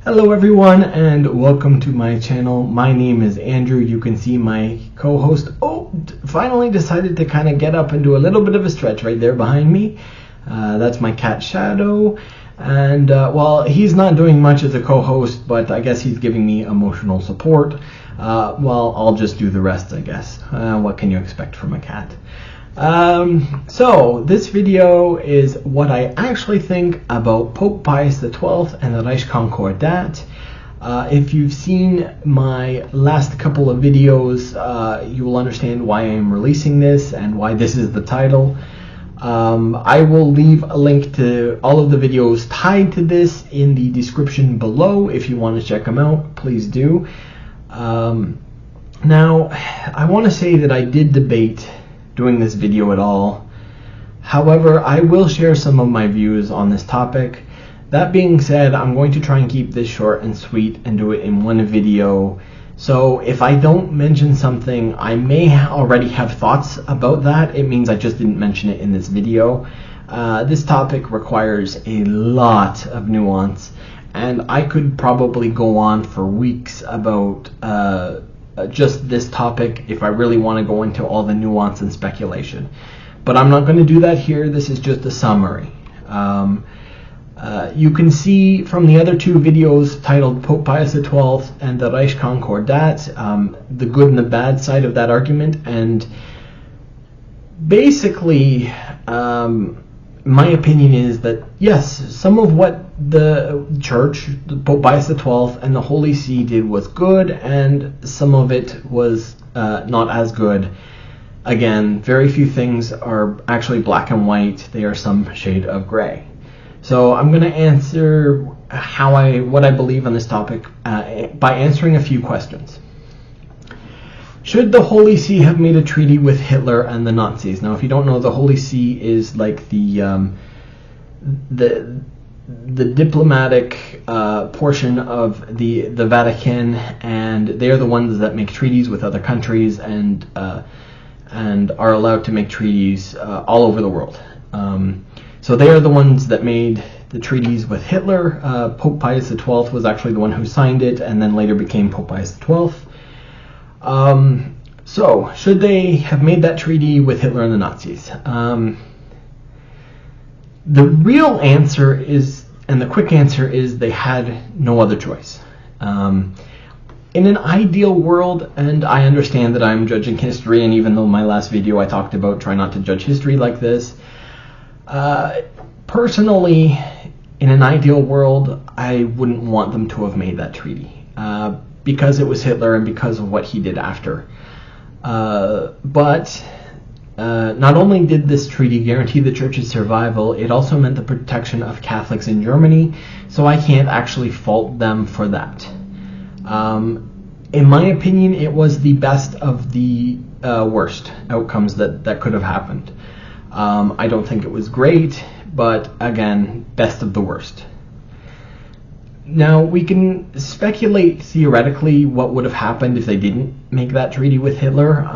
Hello everyone and welcome to my channel. My name is Andrew. You can see my co-host finally decided to kind of get up and do a little bit of a stretch right there behind me. That's my cat Shadow, and well, he's not doing much as a co-host, but I guess he's giving me emotional support. Well, I'll just do the rest, I guess. What can you expect from a cat? So this video is what I actually think about Pope Pius XII and the Reichskondordat. If you've seen my last couple of videos, you will understand why I am releasing this and why this is the title. I will leave a link to all of the videos tied to this in the description below. If you want to check them out, please do. Now, I want to say that I did debate doing this video at all. However, I will share some of my views on this topic. That being said, I'm going to try and keep this short and sweet and do it in one video. So if I don't mention something, I may already have thoughts about that. It means I just didn't mention it in this video. This topic requires a lot of nuance, and I could probably go on for weeks about just this topic if I really want to go into all the nuance and speculation. But I'm not going to do that here. This is just a summary. You can see from the other two videos titled Pope Pius XII and the Reichkonkordat, the good and the bad side of that argument, and basically my opinion is that yes, some of what the Church, Pope Pius XII and the Holy See did was good, and some of it was not as good. Again, very few things are actually black and white. They are some shade of gray. So I'm going to answer what I believe on this topic by answering a few questions. Should the Holy See have made a treaty with Hitler and the Nazis? Now, if you don't know, the Holy See is like the diplomatic portion of the Vatican, and they are the ones that make treaties with other countries and are allowed to make treaties all over the world. So they are the ones that made the treaties with Hitler. Pope Pius XII was actually the one who signed it, and then later became Pope Pius XII. So, should they have made that treaty with Hitler and the Nazis? The real answer is, and the quick answer is, they had no other choice. In an ideal world, and I understand that I'm judging history, and even though my last video I talked about try not to judge history like this, personally, in an ideal world, I wouldn't want them to have made that treaty. Because it was Hitler and because of what he did after. But not only did this treaty guarantee the Church's survival, it also meant the protection of Catholics in Germany, so I can't actually fault them for that. In my opinion, it was the best of the worst outcomes that could have happened. I don't think it was great, but again, best of the worst. Now, we can speculate theoretically what would have happened if they didn't make that treaty with Hitler,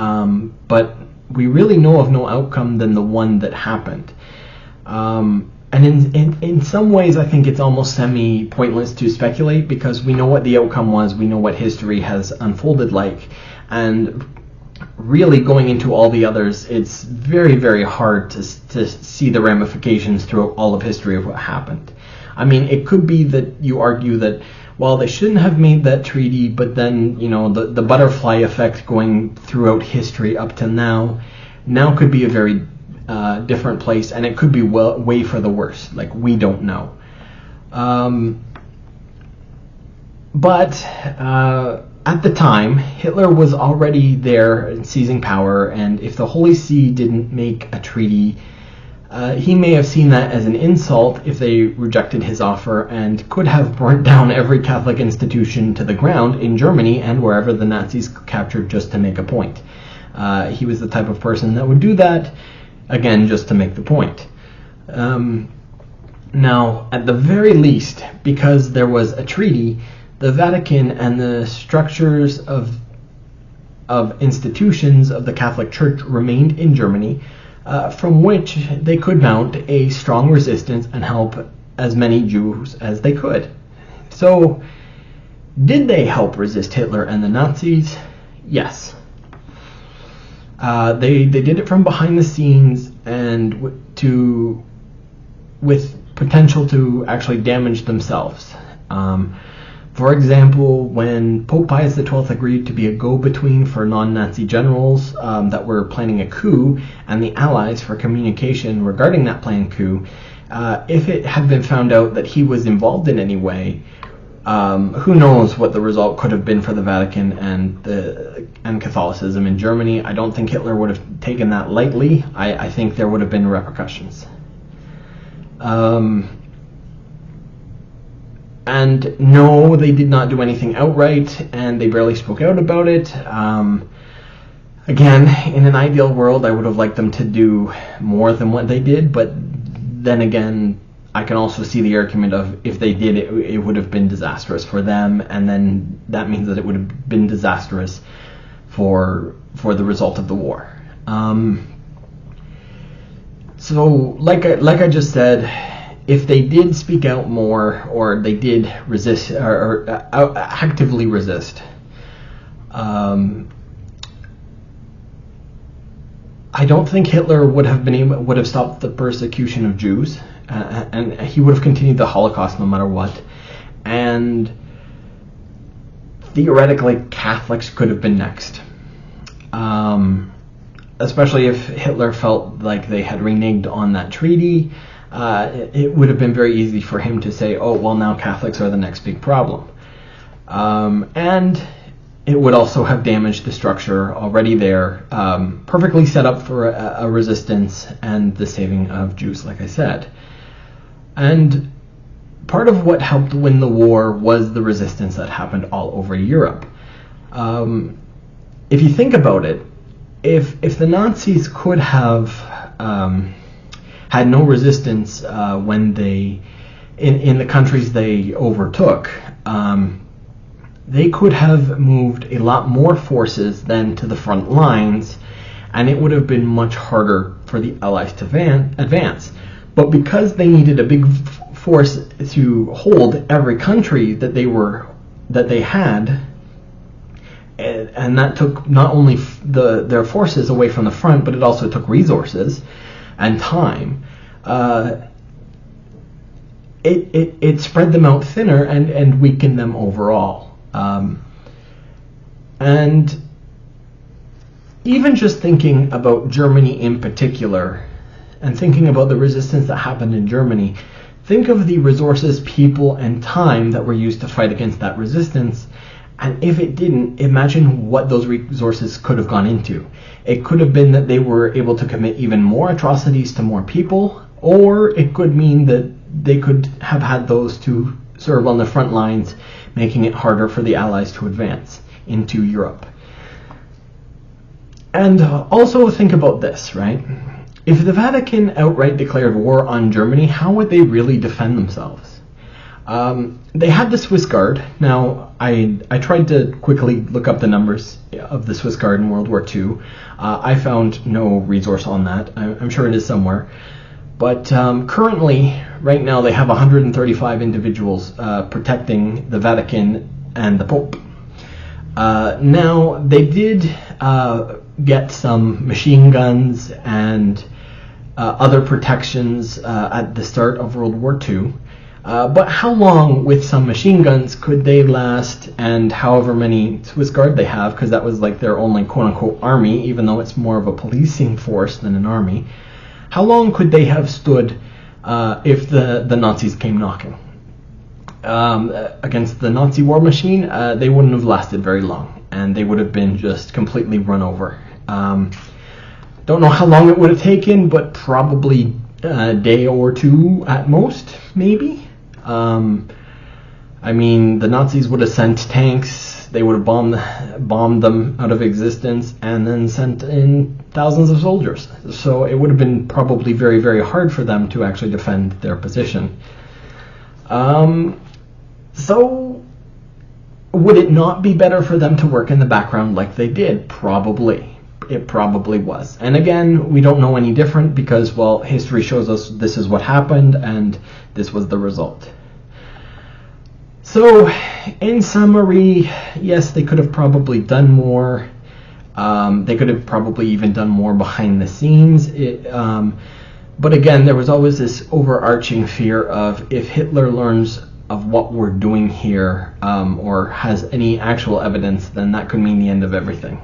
but we really know of no outcome than the one that happened. And in some ways, I think it's almost semi-pointless to speculate, because we know what the outcome was, we know what history has unfolded like, and really going into all the others, it's very, very hard to see the ramifications throughout all of history of what happened. I mean, it could be that you argue that, well, they shouldn't have made that treaty, but then, you know, the butterfly effect going throughout history up to now could be a very different place, and it could be way for the worse. Like, we don't know. But at the time, Hitler was already there and seizing power, and if the Holy See didn't make a treaty, he may have seen that as an insult if they rejected his offer, and could have burnt down every Catholic institution to the ground in Germany and wherever the Nazis captured, just to make a point. He was the type of person that would do that, again, just to make the point. Now, at the very least, because there was a treaty, the Vatican and the structures of institutions of the Catholic Church remained in Germany, from which they could mount a strong resistance and help as many Jews as they could. So, did they help resist Hitler and the Nazis? Yes. They did it from behind the scenes and with potential to actually damage themselves. For example, when Pope Pius XII agreed to be a go-between for non-Nazi generals that were planning a coup, and the Allies for communication regarding that planned coup, if it had been found out that he was involved in any way, who knows what the result could have been for the Vatican and Catholicism in Germany. I don't think Hitler would have taken that lightly. I think there would have been repercussions. And no, they did not do anything outright, and they barely spoke out about it. Again, in an ideal world, I would have liked them to do more than what they did, but then again, I can also see the argument of if they did, it would have been disastrous for them, and then that means that it would have been disastrous for the result of the war. So, like I just said, if they did speak out more, or they did resist, or actively resist, I don't think Hitler would have stopped the persecution of Jews, and he would have continued the Holocaust no matter what. And theoretically, Catholics could have been next, especially if Hitler felt like they had reneged on that treaty. It would have been very easy for him to say, oh, well, now Catholics are the next big problem. And it would also have damaged the structure already there, perfectly set up for a resistance and the saving of Jews, like I said. And part of what helped win the war was the resistance that happened all over Europe. If you think about it, if the Nazis could have had no resistance when in the countries they overtook, they could have moved a lot more forces than to the front lines, and it would have been much harder for the Allies to advance. But because they needed a big force to hold every country that they had, and that took not only their forces away from the front, but it also took resources and time. It spread them out thinner and weakened them overall. And even just thinking about Germany in particular, and thinking about the resistance that happened in Germany, think of the resources, people, and time that were used to fight against that resistance. And if it didn't, imagine what those resources could have gone into. It could have been that they were able to commit even more atrocities to more people, or it could mean that they could have had those to serve on the front lines, making it harder for the Allies to advance into Europe. And also think about this, right? If the Vatican outright declared war on Germany, how would they really defend themselves? They had the Swiss Guard. Now, I tried to quickly look up the numbers of the Swiss Guard in World War II. I found no resource on that. I'm sure it is somewhere. But currently, right now, they have 135 individuals protecting the Vatican and the Pope. Now, they did get some machine guns and other protections at the start of World War II. But how long with some machine guns could they last, and however many Swiss Guard they have, because that was like their only quote-unquote army, even though it's more of a policing force than an army, how long could they have stood if the Nazis came knocking? Against the Nazi war machine, they wouldn't have lasted very long, and they would have been just completely run over. Don't know how long it would have taken, but probably a day or two at most, maybe. I mean, the Nazis would have sent tanks, they would have bombed them out of existence, and then sent in thousands of soldiers. So it would have been probably very, very hard for them to actually defend their position. So would it not be better for them to work in the background like they did? Probably. It probably was. And again, we don't know any different because, well, history shows us this is what happened and this was the result. So, in summary, yes, they could have probably done more. They could have probably even done more behind the scenes. But again, there was always this overarching fear of, if Hitler learns of what we're doing here, or has any actual evidence, then that could mean the end of everything.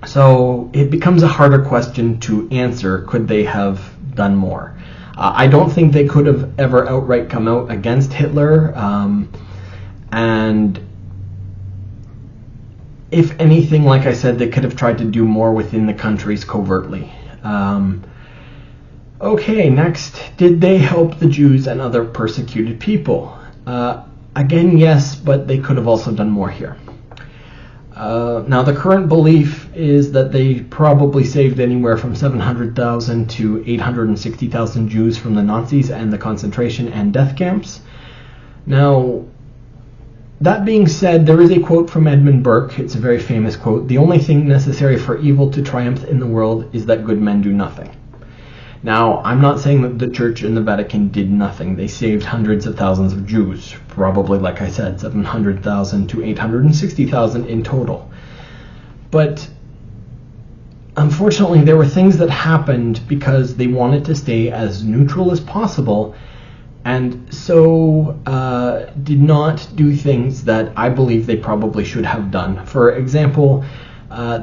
So it becomes a harder question to answer. Could they have done more? I don't think they could have ever outright come out against Hitler, and if anything, like I said, they could have tried to do more within the countries covertly. Okay, next, did they help the Jews and other persecuted people? Again, yes, but they could have also done more here. Now, the current belief is that they probably saved anywhere from 700,000 to 860,000 Jews from the Nazis and the concentration and death camps. Now, that being said, there is a quote from Edmund Burke. It's a very famous quote. "The only thing necessary for evil to triumph in the world is that good men do nothing." Now, I'm not saying that the Church and the Vatican did nothing. They saved hundreds of thousands of Jews. Probably, like I said, 700,000 to 860,000 in total. But unfortunately, there were things that happened because they wanted to stay as neutral as possible, and so did not do things that I believe they probably should have done. For example,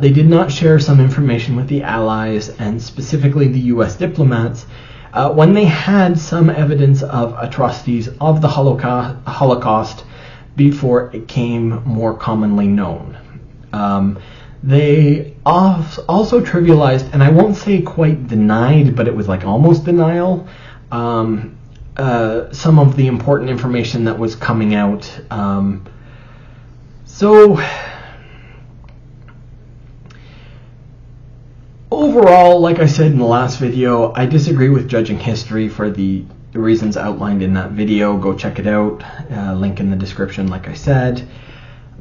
they did not share some information with the Allies, and specifically the US diplomats, when they had some evidence of atrocities of the Holocaust before it became more commonly known. They also trivialized, and I won't say quite denied, but it was like almost denial, some of the important information that was coming out. Overall, like I said in the last video, I disagree with judging history for the reasons outlined in that video. Go check it out. Link in the description, like I said.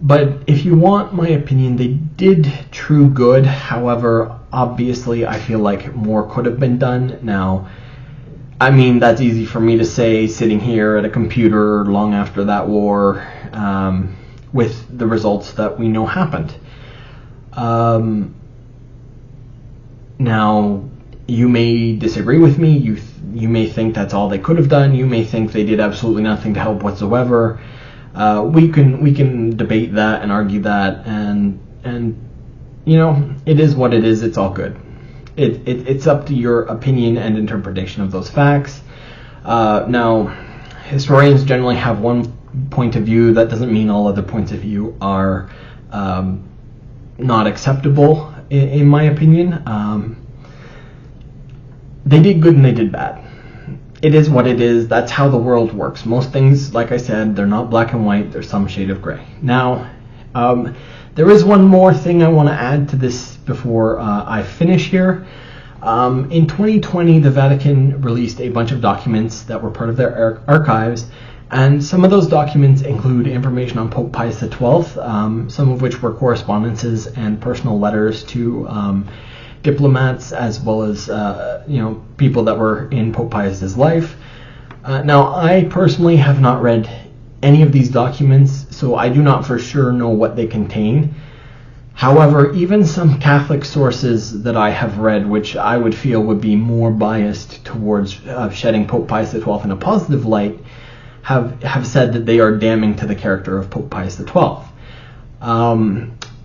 But if you want my opinion, they did true good. However, obviously, I feel like more could have been done. Now, I mean, that's easy for me to say sitting here at a computer long after that war, with the results that we know happened. Now, you may disagree with me. You may think that's all they could have done. You may think they did absolutely nothing to help whatsoever. We can debate that and argue that, and you know, it is what it is. It's all good. It's up to your opinion and interpretation of those facts. Now, historians generally have one point of view. That doesn't mean all other points of view are not acceptable. In my opinion, they did good and they did bad. It is what it is. That's how the world works. Most things, like I said, they're not black and white. There's some shade of gray. Now, there is one more thing I want to add to this before I finish here. In 2020, the Vatican released a bunch of documents that were part of their archives, and some of those documents include information on Pope Pius XII, some of which were correspondences and personal letters to diplomats, as well as people that were in Pope Pius's life. Now, I personally have not read any of these documents, so I do not for sure know what they contain. However, even some Catholic sources that I have read, which I would feel would be more biased towards shedding Pope Pius XII in a positive light, have said that they are damning to the character of Pope Pius XII.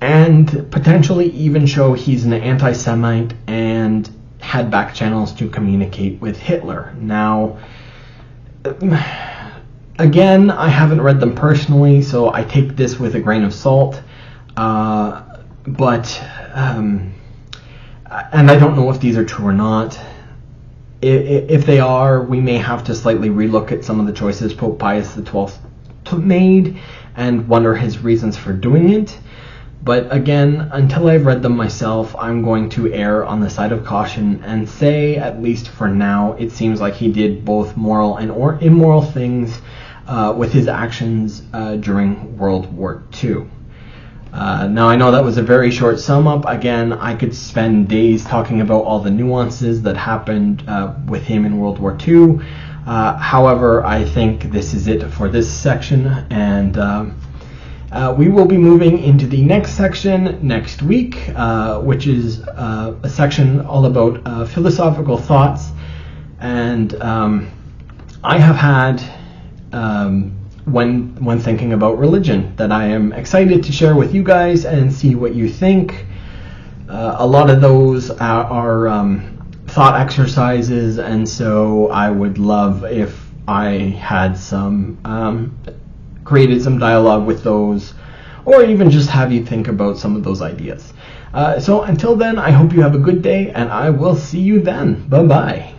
And potentially even show he's an anti-Semite and had back channels to communicate with Hitler. Now, again, I haven't read them personally, so I take this with a grain of salt. And I don't know if these are true or not. If they are, we may have to slightly relook at some of the choices Pope Pius XII made and wonder his reasons for doing it. But again, until I've read them myself, I'm going to err on the side of caution and say, at least for now, it seems like he did both moral and immoral things with his actions during World War II. Now, I know that was a very short sum up. Again, I could spend days talking about all the nuances that happened with him in World War II. However, I think this is it for this section, and we will be moving into the next section next week, which is a section all about philosophical thoughts. And I have had, when thinking about religion, that I am excited to share with you guys and see what you think. A lot of those are thought exercises, and so I would love if I had created some dialogue with those, or even just have you think about some of those ideas. So until then, I hope you have a good day, and I will see you then. Bye-bye.